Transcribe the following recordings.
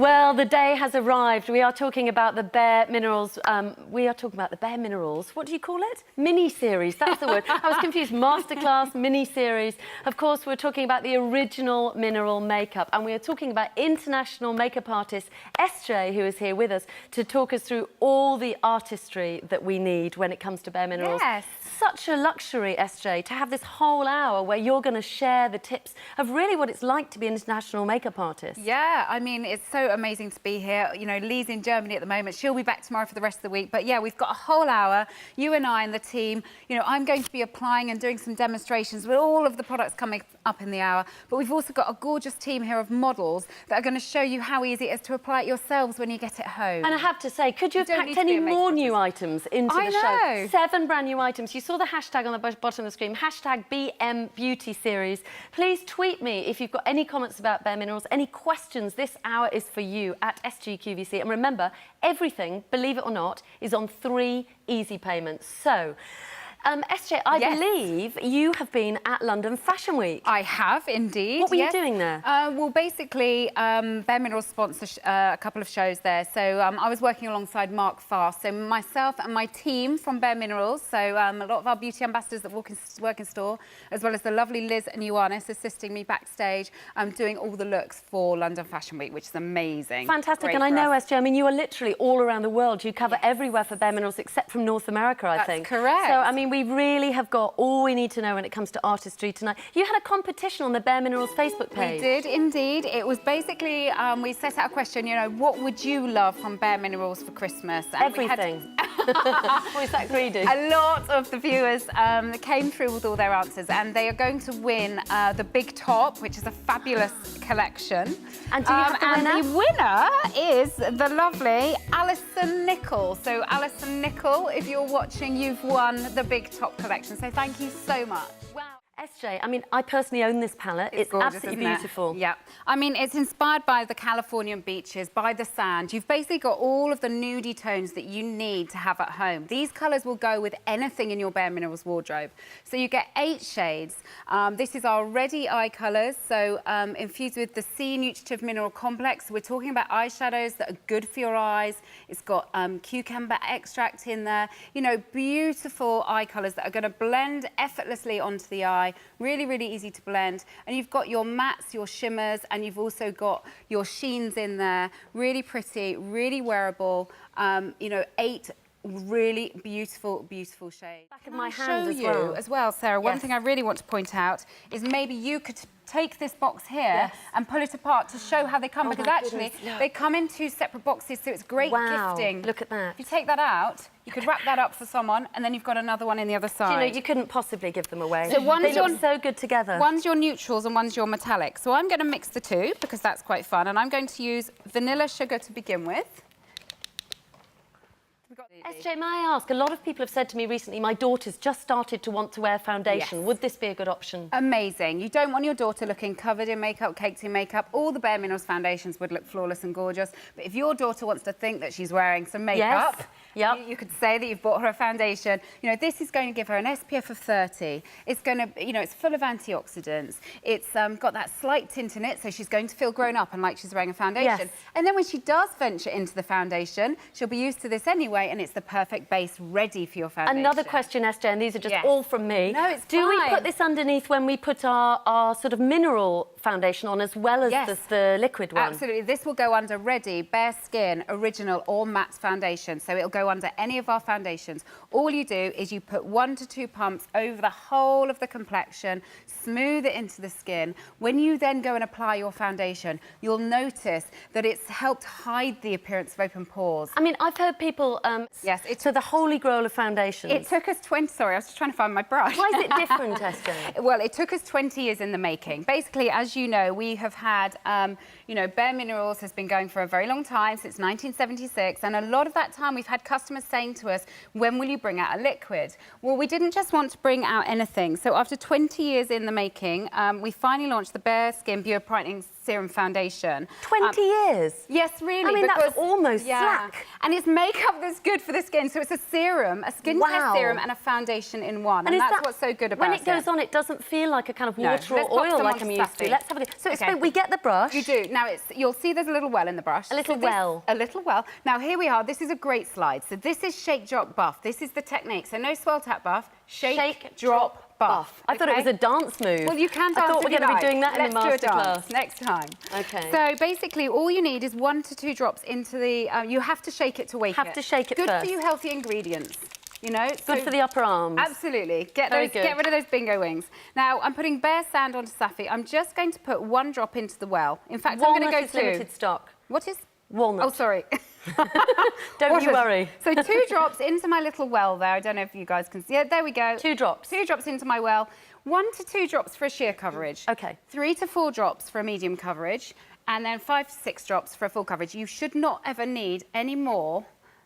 Well, the day has arrived. We are talking about the BareMinerals. We are talking about the BareMinerals. What do you call it? Mini-series. That's the word. I was confused. Masterclass, mini-series. Of course, we're talking about the original mineral makeup, and we are talking about international makeup artist SJ, who is here with us to talk us through all the artistry that we need when it comes to BareMinerals. Yes. Such a luxury, SJ, to have this whole hour where you're going to share the tips of really what it's like to be an international makeup artist. Yeah, I mean, it's so amazing to be here. You know, Lee's in Germany at the moment. She'll be back tomorrow for the rest of the week. But yeah, we've got a whole hour, you and I and the team. You know, I'm going to be applying and doing some demonstrations with all of the products coming up in the hour. But we've also got a gorgeous team here of models that are going to show you how easy it is to apply it yourselves when you get it home. And I have to say, could you have packed any more new items into the show? 7 brand new items. You saw the hashtag on the bottom of the screen, hashtag BM Beauty Series. Please tweet me if you've got any comments about BareMinerals, any questions. This hour is for you at SGQVC. And remember, everything, believe it or not, is on 3 easy payments. So, SJ, I believe you have been at London Fashion Week. I have, indeed. What were you doing there? Well, basically, BareMinerals sponsors a couple of shows there. So I was working alongside Mark Fast. So myself and my team from BareMinerals, so a lot of our beauty ambassadors that work in store, as well as the lovely Liz and Ioannis assisting me backstage, doing all the looks for London Fashion Week, which is amazing. Fantastic. And I know, SJ, I mean, you are literally all around the world. You cover everywhere for BareMinerals except from North America, I think. That's correct. So, I mean, we really have got all we need to know when it comes to artistry tonight. You had a competition on the BareMinerals Facebook page. We did, indeed. It was basically, we set out a question, you know, what would you love from BareMinerals for Christmas? And everything. What is that greedy? A lot of the viewers came through with all their answers, and they are going to win the Big Top, which is a fabulous collection. And do you have the winner? And the winner is the lovely Alison Nichol. So Alison Nichol, if you're watching, you've won the Big Top collection. So thank you so much. Wow. SJ, I mean, I personally own this palette. It's gorgeous, absolutely beautiful. Yeah. I mean, it's inspired by the Californian beaches, by the sand. You've basically got all of the nudie tones that you need to have at home. These colours will go with anything in your BareMinerals wardrobe. So you get 8 shades. This is our Ready Eye colours, so infused with the C Nutritive Mineral Complex. So we're talking about eyeshadows that are good for your eyes. It's got cucumber extract in there. You know, beautiful eye colours that are going to blend effortlessly onto the eye. Really, really easy to blend. And you've got your mattes, your shimmers, and you've also got your sheens in there. Really pretty, really wearable. You know, 8 really beautiful, beautiful shades. Back of my hand as well, Sarah. One thing I really want to point out is maybe you could take this box here and pull it apart to show how they come, because actually they come in 2 separate boxes, so it's great gifting. Look at that. If you take that out, you could wrap that up for someone, and then you've got another one in the other side. You know, you couldn't possibly give them away. So they look so good together. One's your neutrals and one's your metallic. So I'm going to mix the 2 because that's quite fun, and I'm going to use vanilla sugar to begin with. SJ, may I ask, a lot of people have said to me recently, my daughter's just started to want to wear foundation. Would this be a good option? Amazing. You don't want your daughter looking covered in makeup, caked in makeup. All the BareMinerals foundations would look flawless and gorgeous. But if your daughter wants to think that she's wearing some makeup, you could say that you've bought her a foundation. You know, this is going to give her an SPF of 30. It's going to, you know, it's full of antioxidants. It's got that slight tint in it, so she's going to feel grown up and like she's wearing a foundation. And then when she does venture into the foundation, she'll be used to this anyway, and it's the perfect base ready for your foundation. Another question, SJ, and these are just all from me. No, it's Do we put this underneath when we put our sort of mineral foundation on as well as the liquid one? Absolutely. This will go under Ready, Bare Skin, Original or Matte Foundation. So it'll go under any of our foundations. All you do is you put 1 to 2 pumps over the whole of the complexion, smooth it into the skin. When you then go and apply your foundation, you'll notice that it's helped hide the appearance of open pores. I mean, I've heard people... so the holy grail of foundations. It took us 20... Sorry, I was just trying to find my brush. Why is it different, SJ? Well, it took us 20 years in the making. Basically, as you know, we have had... you know, BareMinerals has been going for a very long time, since 1976, and a lot of that time we've had customers saying to us, when will you bring out a liquid? Well, we didn't just want to bring out anything. So after 20 years in the making, we finally launched the Bare Skin Pure Brightening Serum foundation. 20 years? Yes, really. I mean, that's almost slack. And it's makeup that's good for the skin. So it's a serum, a skincare serum and a foundation in one. And that's what's so good about it. When it goes on, it doesn't feel like a kind of water or oil like I'm used to. Let's have a go. So explain, we get the brush. You do. Now, you'll see there's a little well in the brush. A little well. A little well. Now, here we are. This is a great slide. So this is shake, drop, buff. This is the technique. So no swirl, tap, buff. Shake, drop, buff. I thought it was a dance move. Well, you can dance. I thought we're going to be doing that in the masterclass next time. Okay. So basically, all you need is 1 to 2 drops into the. You have to shake it to wake it. Have to shake it first. Good for you, healthy ingredients. You know, good for the upper arms. Absolutely. Get rid of those bingo wings. Now, I'm putting bare sand onto Safi. I'm just going to put 1 drop into the well. In fact, I'm going to go 2. Limited stock. What is? Walnut. Oh, sorry. Don't you worry. So 2 drops into my little well there. I don't know if you guys can see. Yeah, there we go. 2 drops. 2 drops into my well. 1 to 2 drops for a sheer coverage. Okay. 3 to 4 drops for a medium coverage. And then 5 to 6 drops for a full coverage. You should not ever need any more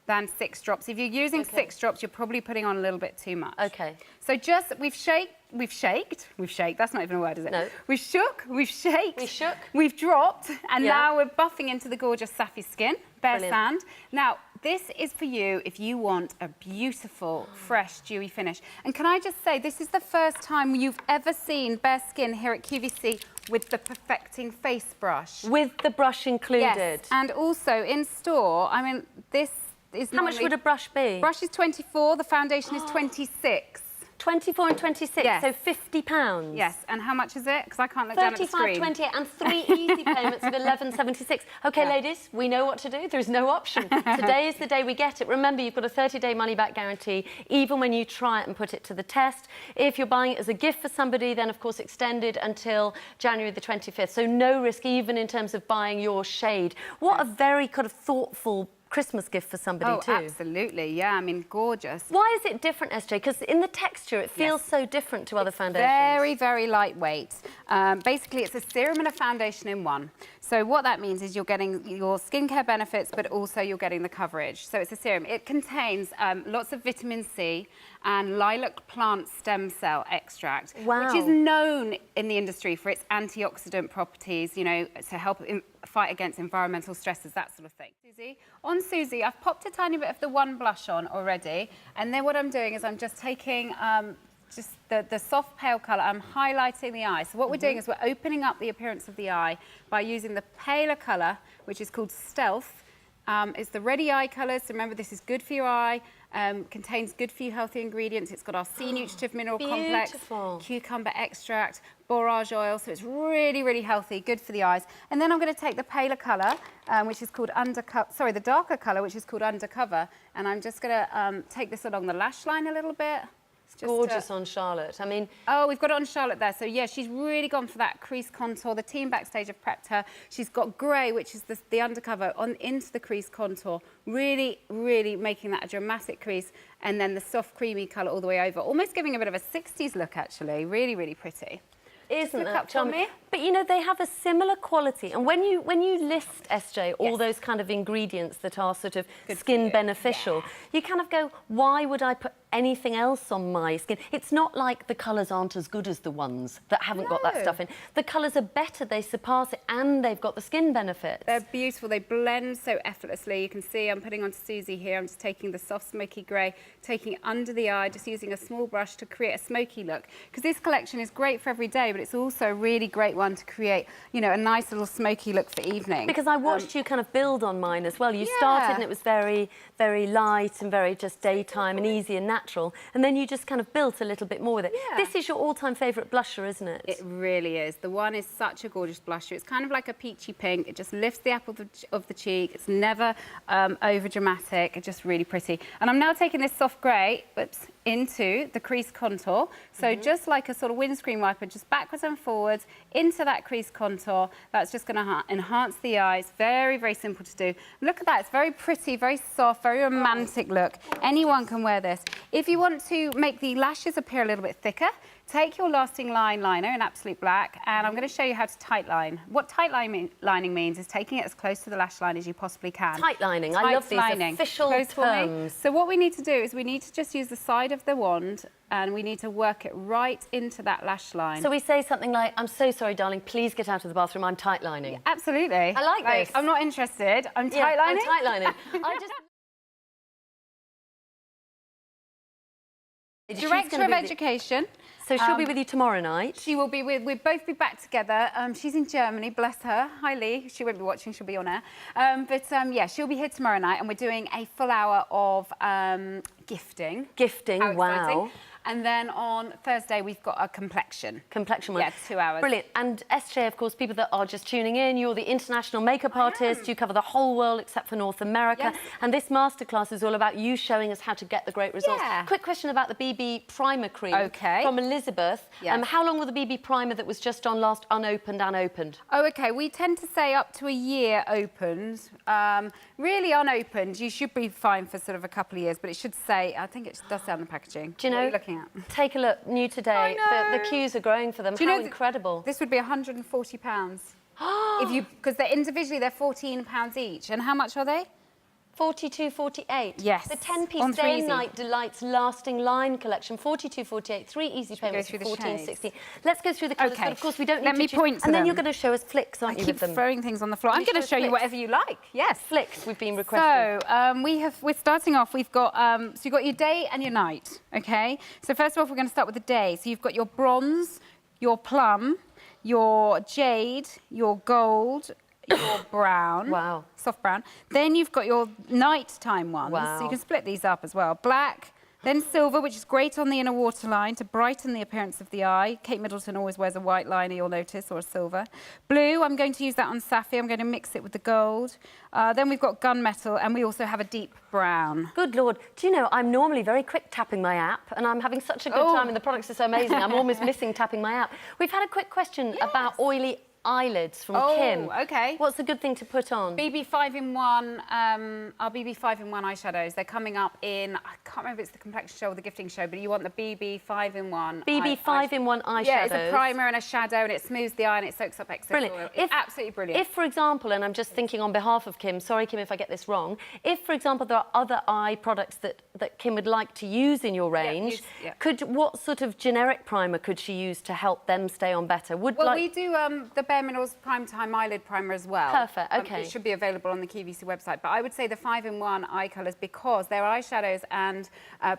than 6 drops. If you're using 6 drops, you're probably putting on a little bit too much. Okay. So just, we've shaked, that's not even a word, is it? No. We've shook, we've shaked. We shook. We've dropped, and now we're buffing into the gorgeous Safi skin, bare sand. Now, this is for you if you want a beautiful, fresh, dewy finish. And can I just say, this is the first time you've ever seen bare skin here at QVC with the perfecting face brush. With the brush included. Yes, and also in store, I mean, this is How much would a brush be? Brush is 24, the foundation is 26. 24 and 26, yes. So £50. Yes, and how much is it? Because I can't look down at the screen. 35.28 and 3 easy payments of 11.76. Okay, ladies, we know what to do. There's no option. Today is the day we get it. Remember, you've got a 30-day money-back guarantee, even when you try it and put it to the test. If you're buying it as a gift for somebody, then, of course, extended until January the 25th. So no risk, even in terms of buying your shade. What a very kind of thoughtful Christmas gift for somebody too. Oh, absolutely, yeah, I mean, gorgeous. Why is it different, SJ? Because in the texture, it feels so different to other foundations. Very, very lightweight. Basically, it's a serum and a foundation in one. So what that means is you're getting your skincare benefits, but also you're getting the coverage. So it's a serum. It contains lots of vitamin C and lilac plant stem cell extract, which is known in the industry for its antioxidant properties, you know, to help fight against environmental stresses, that sort of thing. On Susie, I've popped a tiny bit of the one blush on already, and then what I'm doing is I'm just taking just the soft pale colour, I'm highlighting the eye. So what we're doing is we're opening up the appearance of the eye by using the paler colour, which is called Stealth. It's the ready eye colours, so remember this is good for your eye, contains good for you healthy ingredients. It's got our C nutritive mineral complex, cucumber extract, borage oil, so it's really, really healthy, good for the eyes. And then I'm going to take the paler colour, which is called the darker colour, which is called Undercover, and I'm just going to take this along the lash line a little bit. It's gorgeous on Charlotte. I mean... Oh, we've got it on Charlotte there. So, yeah, she's really gone for that crease contour. The team backstage have prepped her. She's got grey, which is the undercover, into the crease contour. Really, really making that a dramatic crease. And then the soft, creamy colour all the way over. Almost giving a bit of a 60s look, actually. Really, really pretty. Isn't that charming? But, you know, they have a similar quality. And when you list, SJ, all those kind of ingredients that are sort of skin beneficial, you kind of go, why would I put anything else on my skin? It's not like the colours aren't as good as the ones that haven't got that stuff in. The colours are better, they surpass it, and they've got the skin benefits. They're beautiful, they blend so effortlessly. You can see I'm putting onto Susie here, I'm just taking the soft smoky grey, taking it under the eye, just using a small brush to create a smoky look. Because this collection is great for every day, but it's also a really great one to create, you know, a nice little smoky look for evening. Because I watched you kind of build on mine as well. You started and it was very, very light and very just daytime and easy and natural, and then you just kind of built a little bit more with it. This is your all-time favourite blusher, isn't it? It really is. The one is such a gorgeous blusher. It's kind of like a peachy pink. It just lifts the apple of the cheek. It's never over dramatic. It's just really pretty. And I'm now taking this soft grey, into the crease contour. So just like a sort of windscreen wiper, just backwards and forwards into that crease contour. That's just going to enhance the eyes. Very, very simple to do. Look at that. It's very pretty, very soft, very romantic look. Anyone can wear this. If you want to make the lashes appear a little bit thicker, take your lasting line liner in Absolute Black, and I'm going to show you how to tight line. What tight lining means is taking it as close to the lash line as you possibly can. Tight lining. I love these official terms. So what we need to do is we need to just use the side of the wand, and we need to work it right into that lash line. So we say something like, I'm so sorry, darling, please get out of the bathroom, I'm tight lining. Yeah, absolutely. I like this. I'm not interested. I'm tight lining. I'm tight lining. Director of Education. So she'll be with you tomorrow night. She will be we'll both be back together. She's in Germany, bless her. Hi, Lee. She won't be watching, she'll be on air. Yeah, she'll be here tomorrow night, and we're doing a full hour of gifting. Gifting, wow. And then on Thursday, we've got a complexion. Complexion one. Yeah, 2 hours. Brilliant. And SJ, of course, people that are just tuning in, you're the international makeup artist. You cover the whole world except for North America. Yes. And this masterclass is all about you showing us how to get the great results. Yeah. Quick question about the BB Primer Cream. Okay. From Elizabeth. Yeah. How long will the BB Primer that was just on last unopened? Oh, OK. We tend to say up to a year opened. Really unopened, you should be fine for sort of a couple of years, but it should say, I think it does say on the packaging. Do you know? What are you looking at? Take a look, new today. The queues are growing for them. Do you know incredible. This would be £140. Because they're individually, they're £14 each. And how much are they? 42.48. Yes. The 10-piece Day and Night Delights Lasting Line Collection. 42.48. 3 easy payments for 14.60. Let's go through the colours, but of course we don't need to. Let me point to them. And then you're going to show us flicks, aren't you? I keep throwing things on the floor. I'm going to show you whatever you like. Yes, flicks we've been requesting. So we're starting off. We've got so you've got your day and your night. Okay. So first of all, we're going to start with the day. So you've got your bronze, your plum, your jade, your gold, your brown. Wow. Soft brown. Then you've got your nighttime ones. Wow. So you can split these up as well. Black, then silver, which is great on the inner waterline to brighten the appearance of the eye. Kate Middleton always wears a white liner, you'll notice, or a silver. Blue, I'm going to use that on Safi. I'm going to mix it with the gold. Then we've got gunmetal, and we also have a deep brown. Good Lord. Do you know, I'm normally very quick tapping my app, and I'm having such a good time, and the products are so amazing. I'm almost missing tapping my app. We've had a quick question about oily eyelids from Kim. Okay. What's a good thing to put on? BB 5-in-1, our BB 5-in-1 eyeshadows. They're coming up in, I can't remember if it's the complexion show or the gifting show, but you want the BB 5-in-1. BB 5-in-1 eyeshadows. Yeah, it's a primer and a shadow, and it smooths the eye and it soaks up excess oil. It's absolutely brilliant. If, for example, and I'm just thinking on behalf of Kim, sorry, Kim, if I get this wrong, if, for example, there are other eye products that Kim would like to use in your range, what sort of generic primer could she use to help them stay on better? We do the BareMinerals Primetime Eyelid Primer as well. Perfect, OK. It should be available on the QVC website. But I would say the 5-in-1 eye colours, because they're eyeshadows and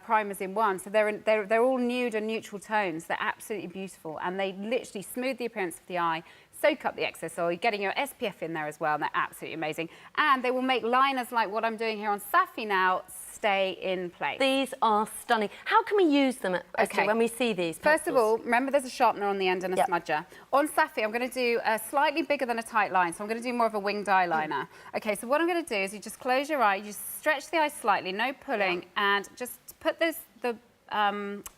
primers in one, so they're all nude and neutral tones. They're absolutely beautiful, and they literally smooth the appearance of the eye, soak up the excess oil, you're getting your SPF in there as well, and they're absolutely amazing. And they will make liners like what I'm doing here on Safi now stay in place. These are stunning. How can we use them, Esther, when we see these pencils? First of all, remember there's a sharpener on the end and a smudger. On Safi, I'm going to do a slightly bigger than a tight line, so I'm going to do more of a winged eyeliner. Okay, so what I'm going to do is you just close your eye, you just stretch the eye slightly, no pulling, and just put the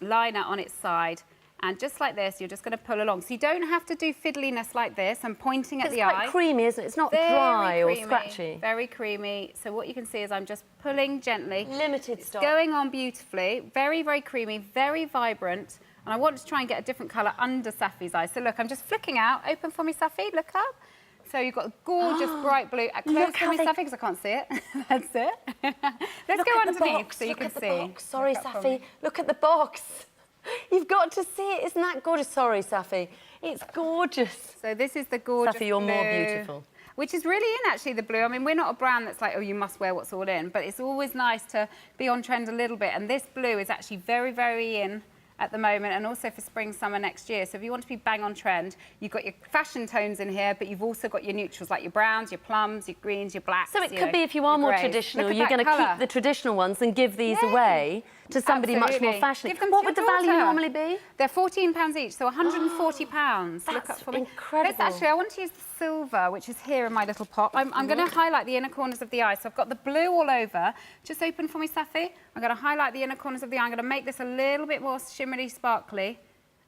liner on its side. And just like this, you're just going to pull along. So you don't have to do fiddliness like this and pointing at the eye. It's quite creamy, isn't it? It's not dry or scratchy. Very creamy. So what you can see is I'm just pulling gently. Limited stock. Going on beautifully. Very, very creamy, very vibrant. And I want to try and get a different colour under Safi's eyes. So look, I'm just flicking out. Open for me, Safi. Look up. So you've got a gorgeous bright blue. Close for me, Safi, because I can't see it. That's it. Let's go underneath so you can see. Sorry, Safi. Look at the box. You've got to see it. Isn't that gorgeous? Sorry, Safi. It's gorgeous. So this is the gorgeous Safi, you're blue, more beautiful. Which is really in, actually, the blue. I mean, we're not a brand that's like, oh, you must wear what's all in, but it's always nice to be on trend a little bit. And this blue is actually very, very in at the moment, and also for spring, summer next year. So if you want to be bang on trend, you've got your fashion tones in here, but you've also got your neutrals, like your browns, your plums, your greens, your blacks. So it could be, if you are more traditional, you're going to keep the traditional ones and give these away to somebody much more fashionable. What would the value normally be? They're £14 each, so £140. Look up for me. Incredible. Actually, I want to use the silver, which is here in my little pot. I'm going to highlight the inner corners of the eye. So I've got the blue all over. Just open for me, Safi. I'm going to highlight the inner corners of the eye. I'm going to make this a little bit more shimmery, sparkly.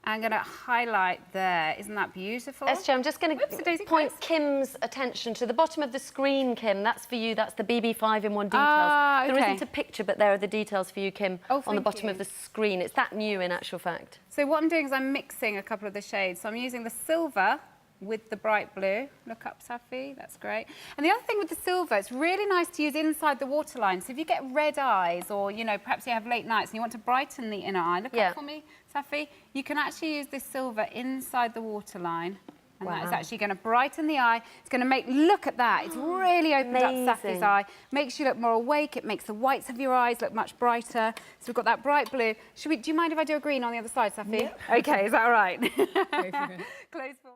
I'm going to highlight there. Isn't that beautiful? Esther, I'm just going to point Kim's attention to the bottom of the screen, Kim. That's for you. That's the BB5 in 1 details. Ah, okay. There isn't a picture, but there are the details for you, Kim, on the bottom of the screen. It's that new, in actual fact. So what I'm doing is I'm mixing a couple of the shades. So I'm using the silver with the bright blue. Look up, Safi, that's great. And the other thing with the silver, it's really nice to use inside the waterline. So if you get red eyes or, you know, perhaps you have late nights and you want to brighten the inner eye, look up for me, Safi, you can actually use this silver inside the waterline. And that is actually going to brighten the eye. It's going to make, look at that, it's really opened up Safi's eye. Makes you look more awake, it makes the whites of your eyes look much brighter. So we've got that bright blue. Do you mind if I do a green on the other side, Safi? Yep. Okay, is that all right? Go for it. Close for